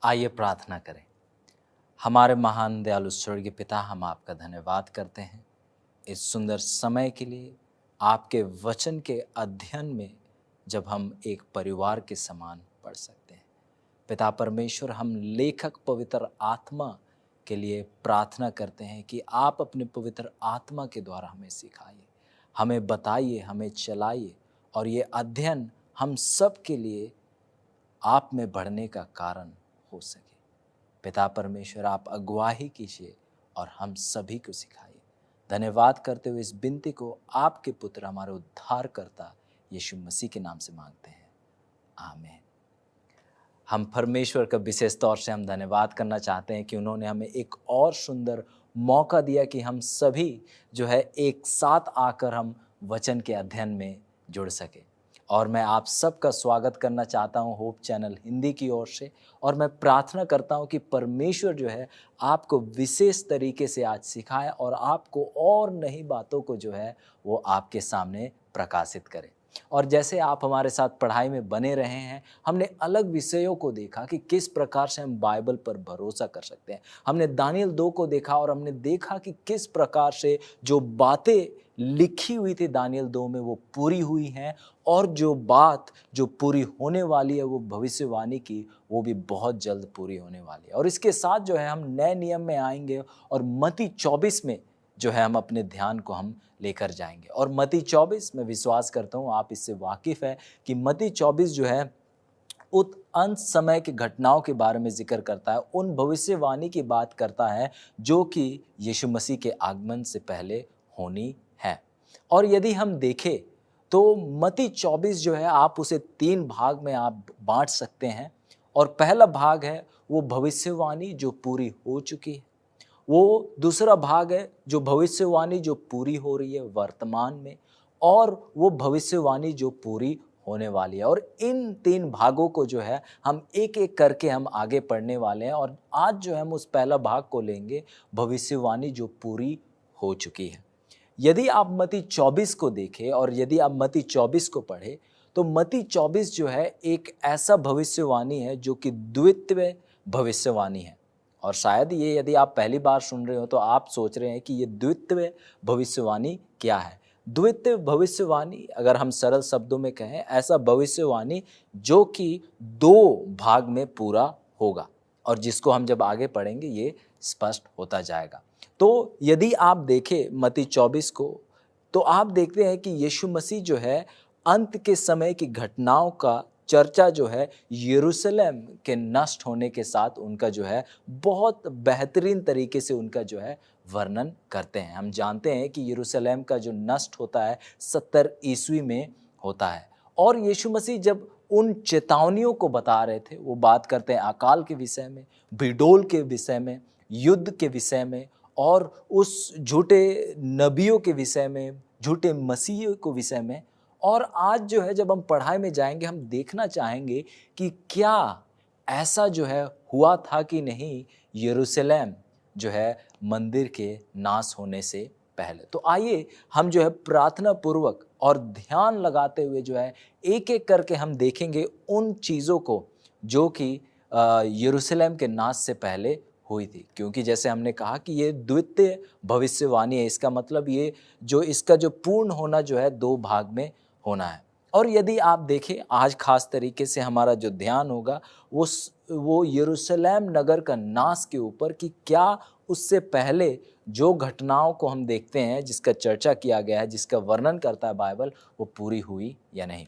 आइए प्रार्थना करें। हमारे महान दयालु स्वर्गीय पिता, हम आपका धन्यवाद करते हैं इस सुंदर समय के लिए, आपके वचन के अध्ययन में जब हम एक परिवार के समान पढ़ सकते हैं। पिता परमेश्वर, हम लेखक पवित्र आत्मा के लिए प्रार्थना करते हैं कि आप अपने पवित्र आत्मा के द्वारा हमें सिखाइए, हमें बताइए, हमें चलाइए और ये अध्ययन हम सब के लिए आप में बढ़ने का कारण हो सके। पिता परमेश्वर, आप अगुवाही कीजिए और हम सभी को सिखाइए। धन्यवाद करते हुए इस विनती को आपके पुत्र हमारे उद्धारकर्ता यीशु मसीह के नाम से मांगते हैं, आमीन। हम परमेश्वर का विशेष तौर से हम धन्यवाद करना चाहते हैं कि उन्होंने हमें एक और सुंदर मौका दिया कि हम सभी जो है एक साथ आकर हम वचन के अध्ययन में जुड़ सके। और मैं आप सबका स्वागत करना चाहता हूं होप चैनल हिंदी की ओर से, और मैं प्रार्थना करता हूं कि परमेश्वर जो है आपको विशेष तरीके से आज सिखाए और आपको और नई बातों को जो है वो आपके सामने प्रकाशित करे। और जैसे आप हमारे साथ पढ़ाई में बने रहे हैं, हमने अलग विषयों को देखा कि किस प्रकार से हम बाइबल पर भरोसा कर सकते हैं। हमने दानियल 2 को देखा और हमने देखा कि किस प्रकार से जो बातें लिखी हुई थी दानियल 2 में वो पूरी हुई हैं, और जो बात जो पूरी होने वाली है वो भविष्यवाणी की, वो भी बहुत जल्द पूरी होने वाली है। और इसके साथ जो है हम नए नियम में आएंगे और मत्ती 24 में जो है हम अपने ध्यान को हम लेकर जाएंगे। और मत्ती 24 में विश्वास करता हूँ आप इससे वाकिफ़ है कि मत्ती 24 जो है उस अंत समय की घटनाओं के बारे में जिक्र करता है, उन भविष्यवाणी की बात करता है जो कि यीशु मसीह के आगमन से पहले होनी है। और यदि हम देखें तो मत्ती 24 जो है आप उसे 3 भाग में आप बांट सकते हैं। और पहला भाग है वो भविष्यवाणी जो पूरी हो चुकी है, वो दूसरा भाग है जो भविष्यवाणी जो पूरी हो रही है वर्तमान में, और वो भविष्यवाणी जो पूरी होने वाली है। और इन 3 भागों को जो है हम एक एक करके हम आगे पढ़ने वाले हैं। और आज जो है हम उस पहला भाग को लेंगे, भविष्यवाणी जो पूरी हो चुकी है। यदि आप मत्ती 24 को देखें और यदि आप मत्ती 24 को पढ़ें तो मत्ती 24 जो है एक ऐसा भविष्यवाणी है जो कि द्वितीय भविष्यवाणी है। और शायद ये यदि आप पहली बार सुन रहे हो तो आप सोच रहे हैं कि ये द्वितीय भविष्यवाणी क्या है। द्वितीय भविष्यवाणी अगर हम सरल शब्दों में कहें, ऐसा भविष्यवाणी जो कि 2 भाग में पूरा होगा, और जिसको हम जब आगे पढ़ेंगे ये स्पष्ट होता जाएगा। तो यदि आप देखें मत्ती 24 को तो आप देखते हैं कि यीशु मसीह जो है अंत के समय की घटनाओं का चर्चा जो है यरूशलेम के नष्ट होने के साथ उनका जो है बहुत बेहतरीन तरीके से उनका जो है वर्णन करते हैं। हम जानते हैं कि यरूशलेम का जो नष्ट होता है 70 ईस्वी में होता है। और यीशु मसीह जब उन चेतावनियों को बता रहे थे, वो बात करते हैं अकाल के विषय में, बिडोल के विषय में, युद्ध के विषय में, और उस झूठे नबियों के विषय में, झूठे मसीह के विषय में। और आज जो है जब हम पढ़ाई में जाएंगे हम देखना चाहेंगे कि क्या ऐसा जो है हुआ था कि नहीं यरूशलेम जो है मंदिर के नाश होने से पहले। तो आइए हम जो है प्रार्थना पूर्वक और ध्यान लगाते हुए जो है एक एक करके हम देखेंगे उन चीज़ों को जो कि यरूशलेम के नाश से पहले हुई थी। क्योंकि जैसे हमने कहा कि ये द्वितीय भविष्यवाणी है, इसका मतलब ये जो इसका जो पूर्ण होना जो है 2 भाग में होना है। और यदि आप देखें आज खास तरीके से हमारा जो ध्यान होगा वो यरूशलेम नगर का नाश के ऊपर, कि क्या उससे पहले जो घटनाओं को हम देखते हैं जिसका चर्चा किया गया है, जिसका वर्णन करता है बाइबल, वो पूरी हुई या नहीं।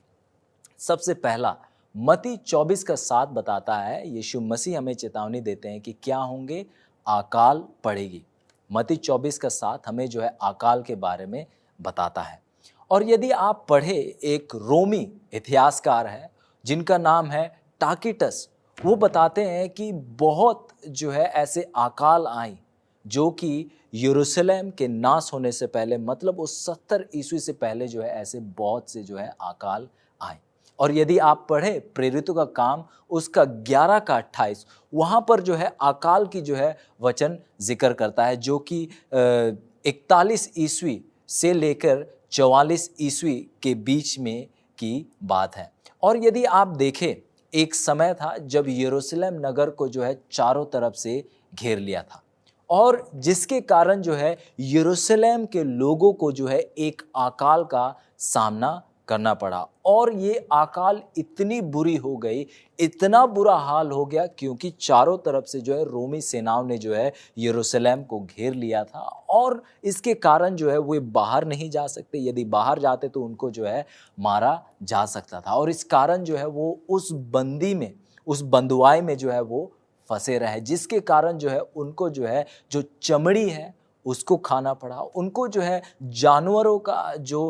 सबसे पहला मत्ती 24 का 7 बताता है, यीशु मसीह हमें चेतावनी देते हैं कि क्या होंगे, अकाल पड़ेगी। मत्ती 24 का 7 हमें जो है अकाल के बारे में बताता है। और यदि आप पढ़े, एक रोमी इतिहासकार है जिनका नाम है टाकिटस, वो बताते हैं कि बहुत जो है ऐसे अकाल आई जो कि यरूशलेम के नाश होने से पहले, मतलब उस 70 ईस्वी से पहले जो है ऐसे बहुत से जो है अकाल आए। और यदि आप पढ़े प्रेरितों का काम उसका 11 का 28, वहाँ पर जो है अकाल की जो है वचन जिक्र करता है, जो कि 41 ईस्वी से लेकर 44 ईस्वी के बीच में की बात है। और यदि आप देखें एक समय था जब यरूशलेम नगर को जो है चारों तरफ से घेर लिया था और जिसके कारण जो है यरूशलेम के लोगों को जो है एक अकाल का सामना करना पड़ा और ये अकाल इतनी बुरी हो गई, इतना बुरा हाल हो गया क्योंकि चारों तरफ से जो है रोमी सेनाओं ने जो है यरूशलेम को घेर लिया था और इसके कारण जो है वो बाहर नहीं जा सकते, यदि बाहर जाते तो उनको जो है मारा जा सकता था और इस कारण जो है वो उस बंदी में, उस बंधुआई में जो है वो फंसे रहे, जिसके कारण जो है उनको जो है जो चमड़ी है उसको खाना पड़ा, उनको जो है जानवरों का जो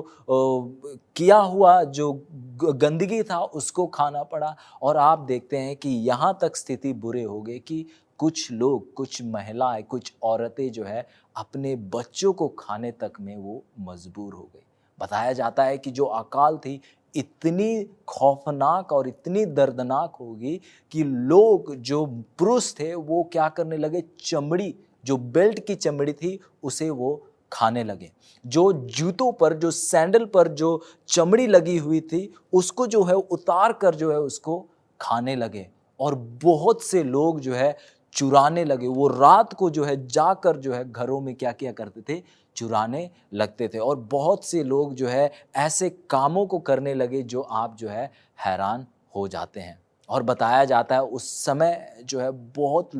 किया हुआ जो गंदगी था उसको खाना पड़ा और आप देखते हैं कि यहाँ तक स्थिति बुरे हो गई कि कुछ लोग, कुछ महिलाएं, कुछ औरतें जो है अपने बच्चों को खाने तक में वो मजबूर हो गई। बताया जाता है कि जो अकाल थी इतनी खौफनाक और इतनी दर्दनाक होगी कि लोग, जो पुरुष थे, वो क्या करने लगे, चमड़ी, जो बेल्ट की चमड़ी थी उसे वो खाने लगे। जो जूतों पर, जो सैंडल पर जो चमड़ी लगी हुई थी उसको जो है उतार कर जो है उसको खाने लगे और बहुत से लोग जो है चुराने लगे। वो रात को जो है जाकर जो है घरों में क्या किया करते थे, चुराने लगते थे और बहुत से लोग जो है ऐसे कामों को करने लगे जो आप जो है हैरान हो जाते हैं। और बताया जाता है उस समय जो है बहुत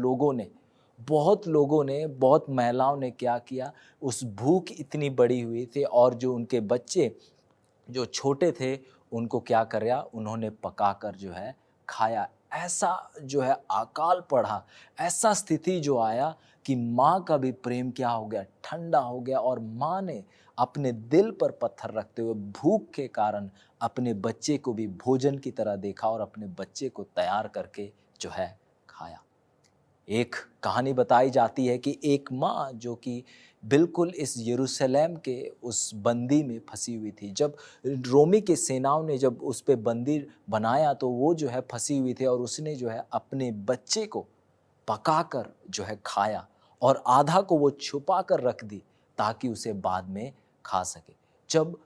महिलाओं ने क्या किया, उस भूख इतनी बड़ी हुई थी और जो उनके बच्चे जो छोटे थे उनको क्या करया, उन्होंने पकाकर जो है खाया। ऐसा जो है अकाल पड़ा, ऐसा स्थिति जो आया कि माँ का भी प्रेम क्या हो गया, ठंडा हो गया और माँ ने अपने दिल पर पत्थर रखते हुए भूख के कारण अपने बच्चे को भी भोजन की तरह देखा और अपने बच्चे को तैयार करके जो है खाया। एक कहानी बताई जाती है कि एक माँ जो कि बिल्कुल इस यरूशलेम के उस बंदी में फंसी हुई थी। जब रोमी के सेनाओं ने जब उस पे बंदी बनाया तो वो जो है फंसी हुई थी और उसने जो है अपने बच्चे को पकाकर जो है खाया और आधा को वो छुपा कर रख दी ताकि उसे बाद में खा सके। जब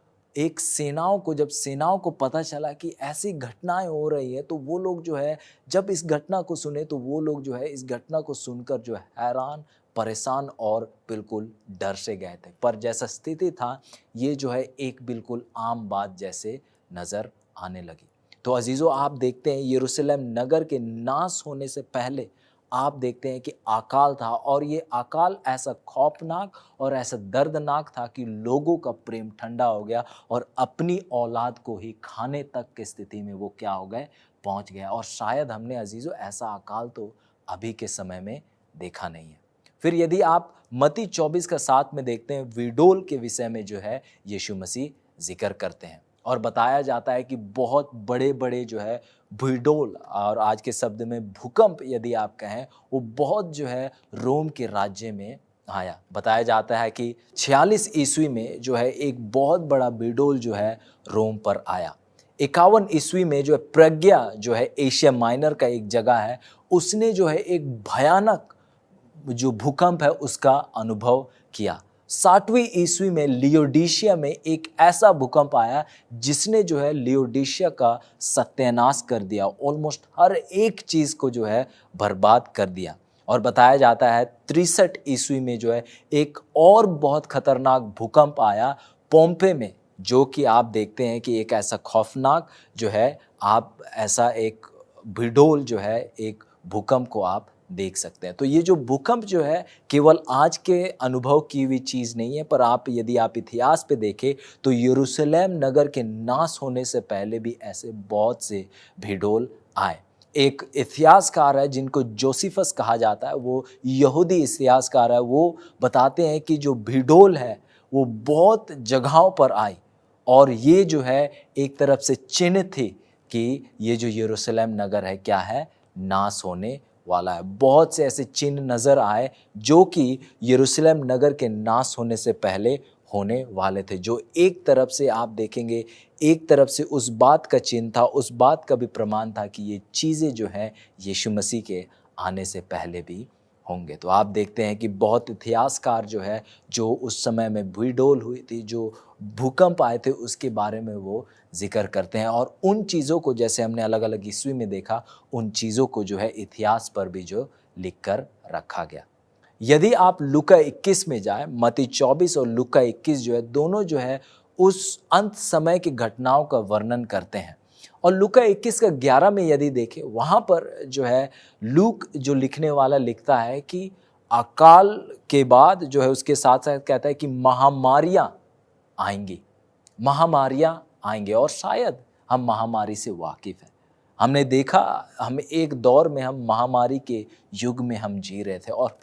सेनाओं को पता चला कि ऐसी घटनाएं हो रही है तो वो लोग जो है जब इस घटना को सुने तो वो लोग जो है इस घटना को सुनकर जो है हैरान, परेशान और बिल्कुल डर से गए थे। पर जैसा स्थिति था ये जो है एक बिल्कुल आम बात जैसे नजर आने लगी। तो अजीजों, आप देखते हैं यरूशलेम नगर के नाश होने से पहले आप देखते हैं कि अकाल था और ये अकाल ऐसा खौफनाक और ऐसा दर्दनाक था कि लोगों का प्रेम ठंडा हो गया और अपनी औलाद को ही खाने तक की स्थिति में वो क्या हो गए, पहुंच गया। और शायद हमने अजीजों ऐसा अकाल तो अभी के समय में देखा नहीं है। फिर यदि आप मत्ती 24 का 7 में देखते हैं, विडोल के विषय में जो है यीशु मसीह जिक्र करते हैं और बताया जाता है कि बहुत बड़े बड़े जो है भूडोल और आज के शब्द में भूकंप यदि आप कहें, वो बहुत जो है रोम के राज्य में आया। बताया जाता है कि 46 ईस्वी में जो है एक बहुत बड़ा भूडोल जो है रोम पर आया। 51 ईस्वी में जो है प्रज्ञा जो है एशिया माइनर का एक जगह है, उसने जो है एक भयानक जो भूकंप है उसका अनुभव किया। 60वीं ईस्वी में लियोडीशिया में एक ऐसा भूकंप आया जिसने जो है लियोडीशिया का सत्यानाश कर दिया, ऑलमोस्ट हर एक चीज को जो है बर्बाद कर दिया। और बताया जाता है 63 ईस्वी में जो है एक और बहुत खतरनाक भूकंप आया पोम्पे में, जो कि आप देखते हैं कि एक ऐसा खौफनाक जो है, आप ऐसा एक भिडोल जो है एक भूकंप को आप देख सकते हैं। तो ये जो भूकंप जो है केवल आज के अनुभव की हुई चीज़ नहीं है, पर यदि आप इतिहास पे देखें तो यरूशलेम नगर के नाश होने से पहले भी ऐसे बहुत से भूडोल आए। एक इतिहासकार है जिनको जोसिफस कहा जाता है, वो यहूदी इतिहासकार है, वो बताते हैं कि जो भूडोल है वो बहुत जगहों पर आई और ये जो है एक तरफ से चिन्ह थी कि ये जो यरूशलेम नगर है क्या है, नाश होने वाला है। बहुत से ऐसे चिन्ह नजर आए जो कि यरूशलेम नगर के नाश होने से पहले होने वाले थे, जो एक तरफ से आप देखेंगे, एक तरफ से उस बात का चिन्ह था, उस बात का भी प्रमाण था कि ये चीज़ें जो है यीशु मसीह के आने से पहले भी होंगे। तो आप देखते हैं कि बहुत इतिहासकार जो है, जो उस समय में भूडोल हुई थी, जो भूकंप आए थे उसके बारे में वो जिक्र करते हैं। और उन चीज़ों को जैसे हमने अलग अलग ईस्वी में देखा, उन चीज़ों को जो है इतिहास पर भी जो लिख कर रखा गया। यदि आप लूका 21 में जाए, मत्ती 24 और लूका 21 जो है दोनों जो है उस अंत समय की घटनाओं का वर्णन करते हैं। और लूका 21 का 11 में यदि देखें, वहाँ पर जो है लूक जो लिखने वाला लिखता है कि अकाल के बाद जो है उसके साथ साथ कहता है कि महामारियाँ आएंगी, महामारियाँ आएंगे। और शायद हम महामारी से वाकिफ़ हैं। हमने देखा, हम एक दौर में हम महामारी के युग में हम जी रहे थे, और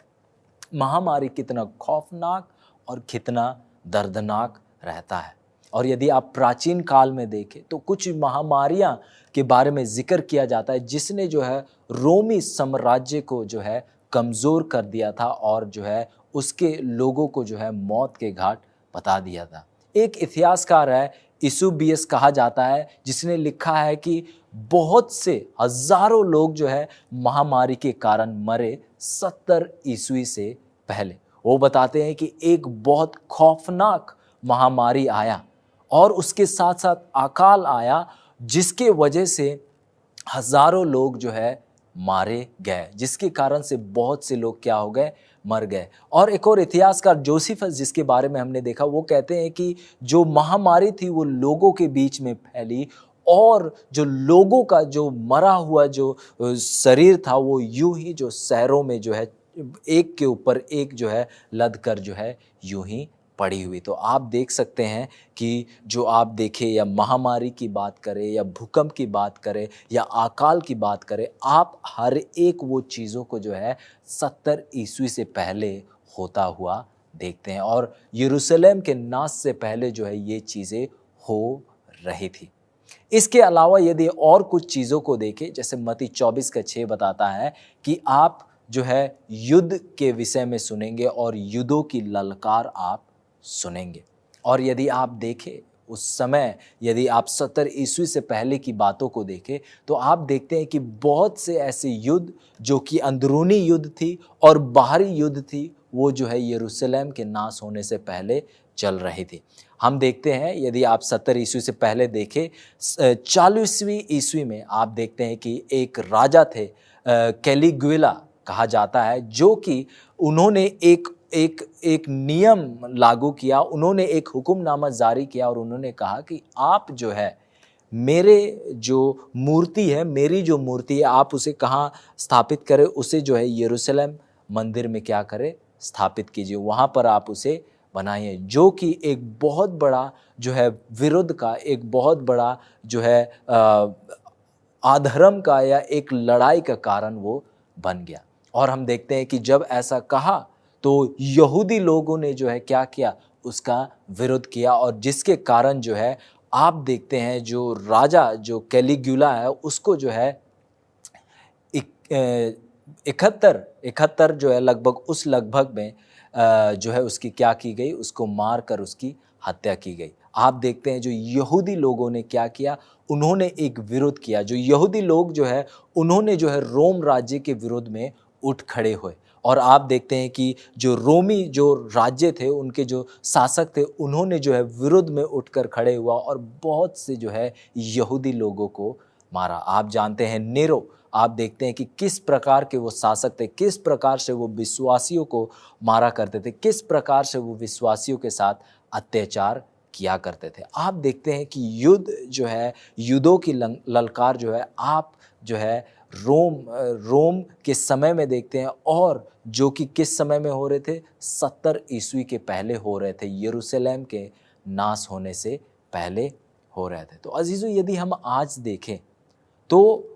महामारी कितना खौफनाक और कितना दर्दनाक रहता है। और यदि आप प्राचीन काल में देखें तो कुछ महामारियां के बारे में जिक्र किया जाता है जिसने जो है रोमी साम्राज्य को जो है कमज़ोर कर दिया था और जो है उसके लोगों को जो है मौत के घाट बता दिया था। एक इतिहासकार है, यूसेबियस कहा जाता है, जिसने लिखा है कि बहुत से हजारों लोग जो है महामारी के कारण मरे 70 ईस्वी से पहले। वो बताते हैं कि एक बहुत खौफनाक महामारी आया और उसके साथ साथ अकाल आया, जिसके वजह से हजारों लोग जो है मारे गए, जिसके कारण से बहुत से लोग क्या हो गए, मर गए। और एक और इतिहासकार जोसेफस, जिसके बारे में हमने देखा, वो कहते हैं कि जो महामारी थी वो लोगों के बीच में फैली और जो लोगों का जो मरा हुआ जो शरीर था वो यूं ही जो शहरों में जो है एक के ऊपर एक जो है लद कर जो है यूं ही पड़ी हुई। तो आप देख सकते हैं कि जो आप देखें, या महामारी की बात करें या भूकंप की बात करें या अकाल की बात करें, आप हर एक वो चीज़ों को जो है 70 ईस्वी से पहले होता हुआ देखते हैं। और यरूशलेम के नाश से पहले जो है ये चीज़ें हो रही थी। इसके अलावा यदि और कुछ चीज़ों को देखें, जैसे मत्ती 24 का 6 बताता है कि आप जो है युद्ध के विषय में सुनेंगे और युद्धों की ललकार आप सुनेंगे। और यदि आप देखें उस समय, यदि आप 70 ईस्वी से पहले की बातों को देखें तो आप देखते हैं कि बहुत से ऐसे युद्ध जो कि अंदरूनी युद्ध थी और बाहरी युद्ध थी, वो जो है यरूशलेम के नाश होने से पहले चल रही थी। हम देखते हैं, यदि आप 70 ईस्वी से पहले देखें, 40वीं ईस्वी में आप देखते हैं कि एक राजा थे, कैलिगुला कहा जाता है, जो कि उन्होंने एक नियम लागू किया, उन्होंने एक हुक्मनामा जारी किया और उन्होंने कहा कि आप जो है मेरे जो मूर्ति है, मेरी जो मूर्ति है, आप उसे कहाँ स्थापित करें, उसे जो है यरूशलेम मंदिर में क्या करें, स्थापित कीजिए, वहाँ पर आप उसे बनाइए। जो कि एक बहुत बड़ा जो है विरोध का, एक बहुत बड़ा जो है अधर्म का या एक लड़ाई का कारण वो बन गया। और हम देखते हैं कि जब ऐसा कहा तो यहूदी लोगों ने जो है क्या किया, उसका विरोध किया, और जिसके कारण जो है आप देखते हैं जो राजा जो कैलिगुला है उसको जो है 71 जो है लगभग में जो है उसकी क्या की गई, उसको मार कर उसकी हत्या की गई। आप देखते हैं जो यहूदी लोगों ने क्या किया, उन्होंने एक विरोध किया। जो यहूदी लोग जो है उन्होंने जो है रोम राज्य के विरोध में उठ खड़े हुए। और आप देखते हैं कि जो रोमी जो राज्य थे, उनके जो शासक थे, उन्होंने जो है विरोध में उठकर खड़े हुआ और बहुत से जो है यहूदी लोगों को मारा। आप जानते हैं नेरो, आप देखते हैं कि किस प्रकार के वो शासक थे, किस प्रकार से वो विश्वासियों को मारा करते थे, किस प्रकार से वो विश्वासियों के साथ अत्याचार किया करते थे। आप देखते हैं कि युद्ध जो है, युद्धों की ललकार जो है, आप जो है रोम के समय में देखते हैं, और जो कि किस समय में हो रहे थे, 70 ईस्वी के पहले हो रहे थे, यरूशलेम के नाश होने से पहले हो रहे थे। तो अजीजों, यदि हम आज देखें तो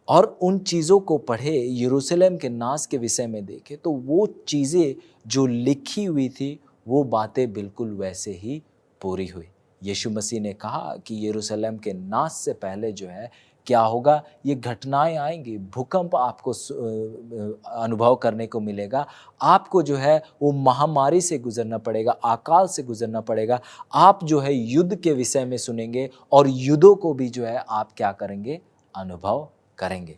और उन चीज़ों को पढ़े, यरूशलेम के नाश के विषय में देखें, तो वो चीज़ें जो लिखी हुई थी वो बातें बिल्कुल वैसे ही पूरी हुई। यीशु मसीह ने कहा कि यरूशलेम के नाश से पहले जो है क्या होगा, ये घटनाएं आएंगी, भूकंप आपको अनुभव करने को मिलेगा, आपको जो है वो महामारी से गुजरना पड़ेगा, अकाल से गुजरना पड़ेगा, आप जो है युद्ध के विषय में सुनेंगे और युद्धों को भी जो है आप क्या करेंगे, अनुभव करेंगे।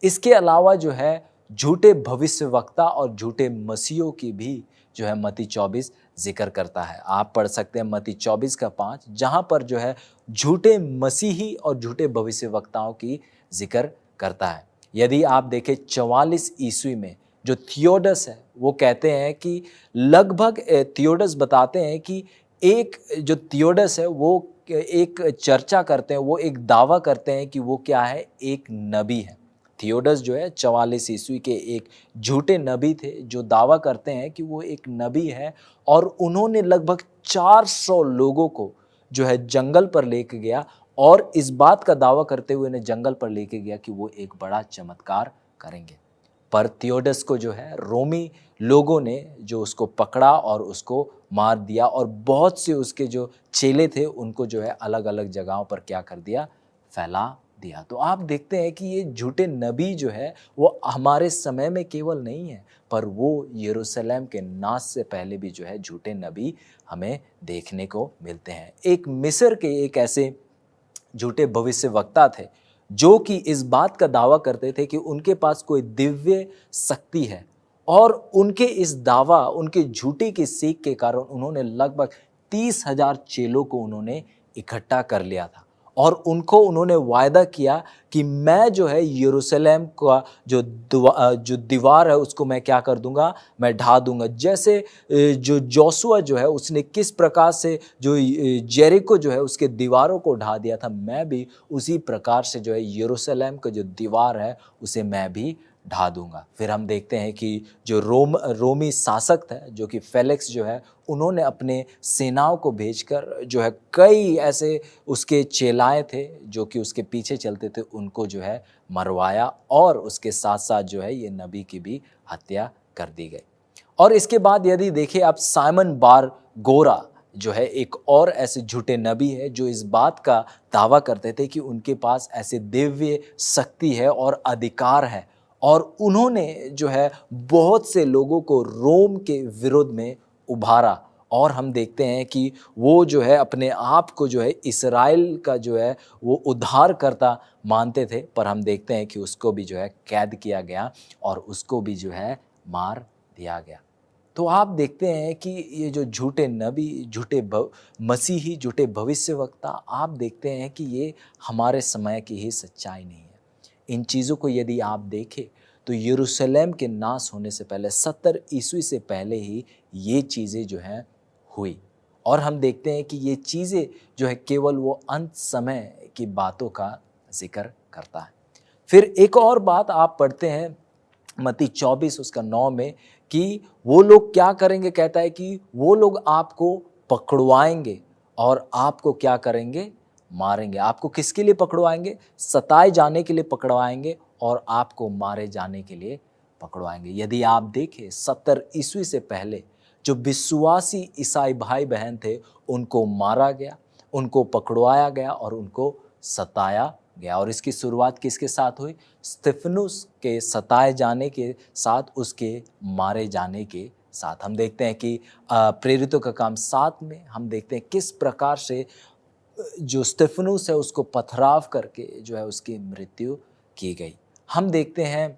इसके अलावा जो है झूठे भविष्यवक्ता और झूठे मसीहों की भी जो है मत्ती 24 जिक्र करता है। आप पढ़ सकते हैं मत्ती 24 का 5, जहाँ पर जो है झूठे मसीही और झूठे भविष्यवक्ताओं की जिक्र करता है। यदि आप देखें 44 ईस्वी में जो थियोडस है, वो कहते हैं कि लगभग थियोडस बताते हैं कि एक जो थियोडस है वो एक चर्चा करते हैं, वो एक दावा करते हैं कि वो क्या है, एक नबी है। थियोडस जो है 44 ईस्वी के एक झूठे नबी थे जो दावा करते हैं कि वो एक नबी है, और उन्होंने लगभग 400 लोगों को जो है जंगल पर लेके गया और इस बात का दावा करते हुए उन्हें जंगल पर लेके गया कि वो एक बड़ा चमत्कार करेंगे। पर थियोडस को जो है रोमी लोगों ने जो उसको पकड़ा और उसको मार दिया, और बहुत से उसके जो चेले थे उनको जो है अलग अलग जगहों पर क्या कर दिया, फैला दिया। तो आप देखते हैं कि ये झूठे नबी जो है वो हमारे समय में केवल नहीं है, पर वो यरूशलेम के नाश से पहले भी जो है झूठे नबी हमें देखने को मिलते हैं। एक मिस्र के एक ऐसे झूठे भविष्यवक्ता थे जो कि इस बात का दावा करते थे कि उनके पास कोई दिव्य शक्ति है, और उनके इस दावा, उनके झूठे की सीख के कारण उन्होंने लगभग 30,000 चेलों को उन्होंने इकट्ठा कर लिया था, और उनको उन्होंने वायदा किया कि मैं जो है यरूशलेम का जो दीवार है उसको मैं क्या कर दूंगा, मैं ढा दूंगा। जैसे जो जोशुआ जो है उसने किस प्रकार से जो जेरिको जो है उसके दीवारों को ढा दिया था, मैं भी उसी प्रकार से जो है यरूशलेम का जो दीवार है उसे मैं भी ढा दूंगा। फिर हम देखते हैं कि जो रोमी शासक था जो कि फेलिक्स जो है, उन्होंने अपने सेनाओं को भेजकर जो है कई ऐसे उसके चेलाए थे जो कि उसके पीछे चलते थे, उनको जो है मरवाया, और उसके साथ साथ जो है ये नबी की भी हत्या कर दी गई। और इसके बाद यदि देखें आप, साइमन बार गोरा जो है एक और ऐसे झूठे नबी है जो इस बात का दावा करते थे कि उनके पास ऐसे दिव्य शक्ति है और अधिकार है, और उन्होंने जो है बहुत से लोगों को रोम के विरोध में उभारा। और हम देखते हैं कि वो जो है अपने आप को जो है इस्राएल का जो है वो उद्धारकर्ता मानते थे, पर हम देखते हैं कि उसको भी जो है कैद किया गया और उसको भी जो है मार दिया गया। तो आप देखते हैं कि ये जो झूठे नबी, मसीही, झूठे भविष्यवक्ता, आप देखते हैं कि ये हमारे समय की ही सच्चाई नहीं है। इन चीज़ों को यदि आप देखें तो यरूशलेम के नाश होने से पहले 70 ईस्वी से पहले ही ये चीज़ें जो हैं हुई, और हम देखते हैं कि ये चीज़ें जो है केवल वो अंत समय की बातों का जिक्र करता है। फिर एक और बात आप पढ़ते हैं मत्ती 24 उसका 9 में कि वो लोग क्या करेंगे, कहता है कि वो लोग आपको पकड़वाएंगे और आपको क्या करेंगे, मारेंगे। आपको किसके लिए पकड़वाएंगे, सताए जाने के लिए पकड़वाएंगे और आपको मारे जाने के लिए पकड़वाएंगे। यदि आप देखें 70 ईस्वी से पहले जो विश्वासी ईसाई भाई बहन थे उनको मारा गया, उनको पकड़वाया गया और उनको सताया गया। और इसकी शुरुआत किसके साथ हुई, स्तिफनुस के सताए जाने के साथ, उसके मारे जाने के साथ। हम देखते हैं कि प्रेरितों का काम 7 में हम देखते हैं किस प्रकार से जो स्तिफनुस है उसको पथराव करके जो है उसकी मृत्यु की गई। हम देखते हैं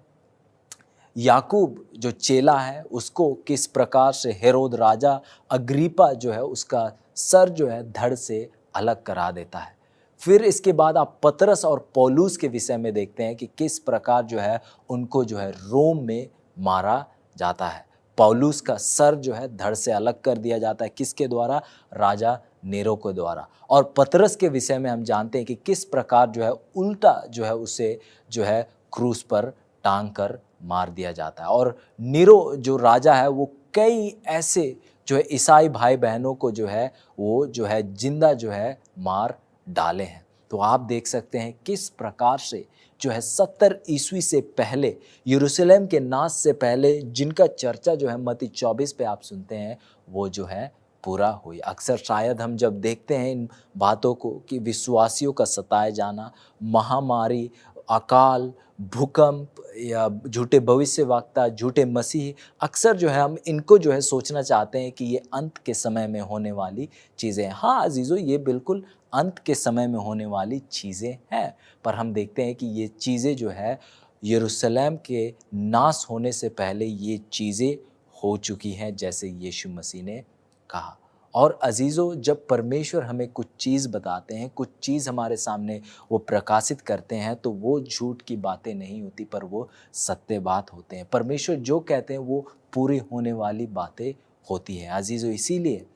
याकूब जो चेला है उसको किस प्रकार से हेरोद राजा अग्रिपा जो है उसका सर जो है धड़ से अलग करा देता है। फिर इसके बाद आप पतरस और पौलुस के विषय में देखते हैं कि किस प्रकार जो है उनको जो है रोम में मारा जाता है। पौलुस का सर जो है धड़ से अलग कर दिया जाता है, किसके द्वारा, राजा नेरो के द्वारा। और पतरस के विषय में हम जानते हैं कि किस प्रकार जो है उल्टा जो है उसे जो है क्रूस पर टांग कर मार दिया जाता है। और नीरो जो राजा है वो कई ऐसे जो है ईसाई भाई बहनों को जो है वो जो है जिंदा जो है मार डाले हैं। तो आप देख सकते हैं किस प्रकार से जो है 70 ईस्वी से पहले, यरूशलेम के नाश से पहले जिनका चर्चा जो है मत्ती 24 पे आप सुनते हैं वो जो है पूरा हुई। अक्सर शायद हम जब देखते हैं इन बातों को कि विश्वासियों का सताए जाना, महामारी, अकाल, भूकंप या झूठे भविष्यवक्ता, झूठे मसीह, अक्सर जो है हम इनको जो है सोचना चाहते हैं कि ये अंत के समय में होने वाली चीज़ें हैं। हाँ अजीज़ों, ये बिल्कुल अंत के समय में होने वाली चीज़ें हैं, पर हम देखते हैं कि ये चीज़ें जो है यरूशलेम के नाश होने से पहले ये चीज़ें हो चुकी हैं, जैसे यीशु मसीह ने कहा। और अजीज़ों, जब परमेश्वर हमें कुछ चीज़ बताते हैं, कुछ चीज़ हमारे सामने वो प्रकाशित करते हैं, तो वो झूठ की बातें नहीं होती, पर वो सत्य बात होते हैं। परमेश्वर जो कहते हैं वो पूरी होने वाली बातें होती हैं। अजीज़ों, इसीलिए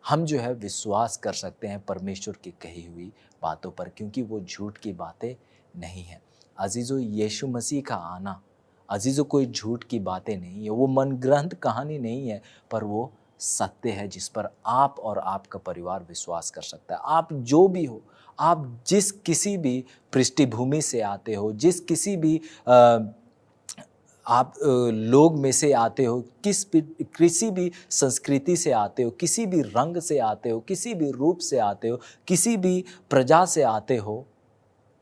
हम जो है विश्वास कर सकते हैं परमेश्वर की कही हुई बातों पर, क्योंकि वो झूठ की बातें नहीं हैं। अजीज़ों, यीशु मसीह का आना, अजीज़ों, कोई झूठ की बातें नहीं है, वो मनगढ़ंत कहानी नहीं है, पर वो सत्य है जिस पर आप और आपका परिवार विश्वास कर सकता है। आप जो भी हो, आप जिस किसी भी पृष्ठभूमि से आते हो, जिस किसी भी आप लोग में से आते हो, किसी भी संस्कृति से आते हो, किसी भी रंग से आते हो, किसी भी रूप से आते हो, किसी भी प्रजा से आते हो,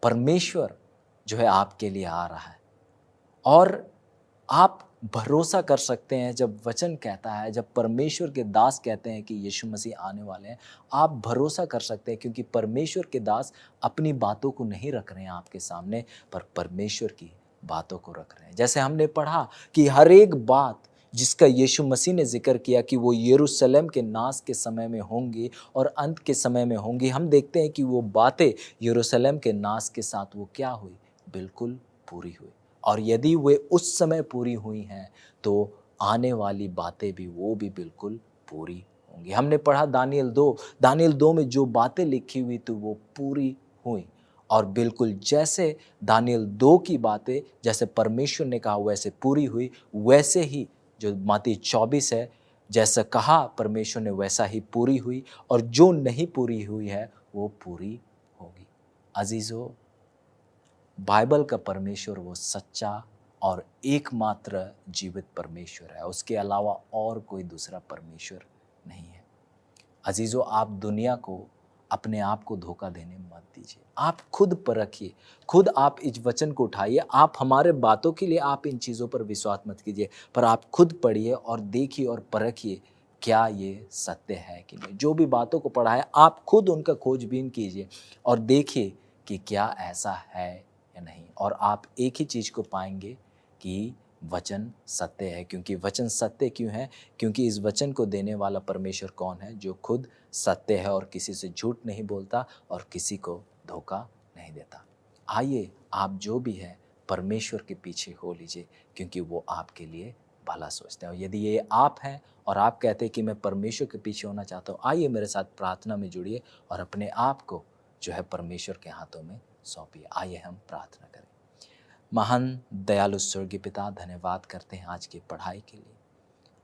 परमेश्वर जो है आपके लिए आ रहा है। और आप भरोसा कर सकते हैं, जब वचन कहता है, जब परमेश्वर के दास कहते हैं कि यीशु मसीह आने वाले हैं, आप भरोसा कर सकते हैं, क्योंकि परमेश्वर के दास अपनी बातों को नहीं रख रहे हैं आपके सामने, पर परमेश्वर की बातों को रख रहे हैं। जैसे हमने पढ़ा कि हर एक बात जिसका यीशु मसीह ने जिक्र किया कि वो यरूशलेम के नाश के समय में होंगी और अंत के समय में होंगी, हम देखते हैं कि वो बातें यरूशलेम के नाश के साथ वो क्या हुई, बिल्कुल पूरी हुई। और यदि वे उस समय पूरी हुई हैं, तो आने वाली बातें भी वो भी बिल्कुल पूरी होंगी। हमने पढ़ा दानियल 2 में जो बातें लिखी हुई तो वो पूरी हुई। और बिल्कुल जैसे दानियल 2 की बातें जैसे परमेश्वर ने कहा वैसे पूरी हुई, वैसे ही जो मत्ती 24 है, जैसा कहा परमेश्वर ने वैसा ही पूरी हुई, और जो नहीं पूरी हुई है वो पूरी होगी। अजीजों, बाइबल का परमेश्वर वो सच्चा और एकमात्र जीवित परमेश्वर है, उसके अलावा और कोई दूसरा परमेश्वर नहीं है। अजीजों, आप दुनिया को, अपने आप को धोखा देने मत दीजिए। आप खुद परखिए, खुद आप इस वचन को उठाइए। आप हमारे बातों के लिए आप इन चीज़ों पर विश्वास मत कीजिए, पर आप खुद पढ़िए और देखिए और परखिए क्या ये सत्य है कि नहीं। जो भी बातों को पढ़ा है, आप खुद उनका खोजबीन कीजिए और देखिए कि क्या ऐसा है या नहीं। और आप एक ही चीज़ को पाएंगे कि वचन सत्य है। क्योंकि वचन सत्य क्यों है? क्योंकि इस वचन को देने वाला परमेश्वर कौन है? जो खुद सत्य है और किसी से झूठ नहीं बोलता और किसी को धोखा नहीं देता। आइए, आप जो भी है परमेश्वर के पीछे हो लीजिए, क्योंकि वो आपके लिए भला सोचते हैं। और यदि ये आप हैं और आप कहते हैं कि मैं परमेश्वर के पीछे होना चाहता हूँ, आइए मेरे साथ प्रार्थना में जुड़िए और अपने आप को जो है परमेश्वर के हाथों में सौंपिए। आइए हम प्रार्थना करें। महान दयालु स्वर्गीय पिता, धन्यवाद करते हैं आज की पढ़ाई के लिए।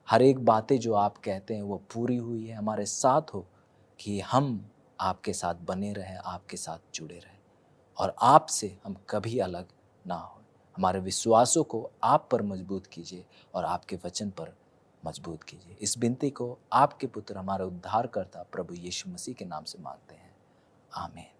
हर एक बातें जो आप कहते हैं वो पूरी हुई है। हमारे साथ हो कि हम आपके साथ बने रहें, आपके साथ जुड़े रहें और आपसे हम कभी अलग ना हो। हमारे विश्वासों को आप पर मजबूत कीजिए और आपके वचन पर मजबूत कीजिए। इस विनती को आपके पुत्र हमारे उद्धारकर्ता प्रभु यीशु मसीह के नाम से मांगते हैं, आमीन।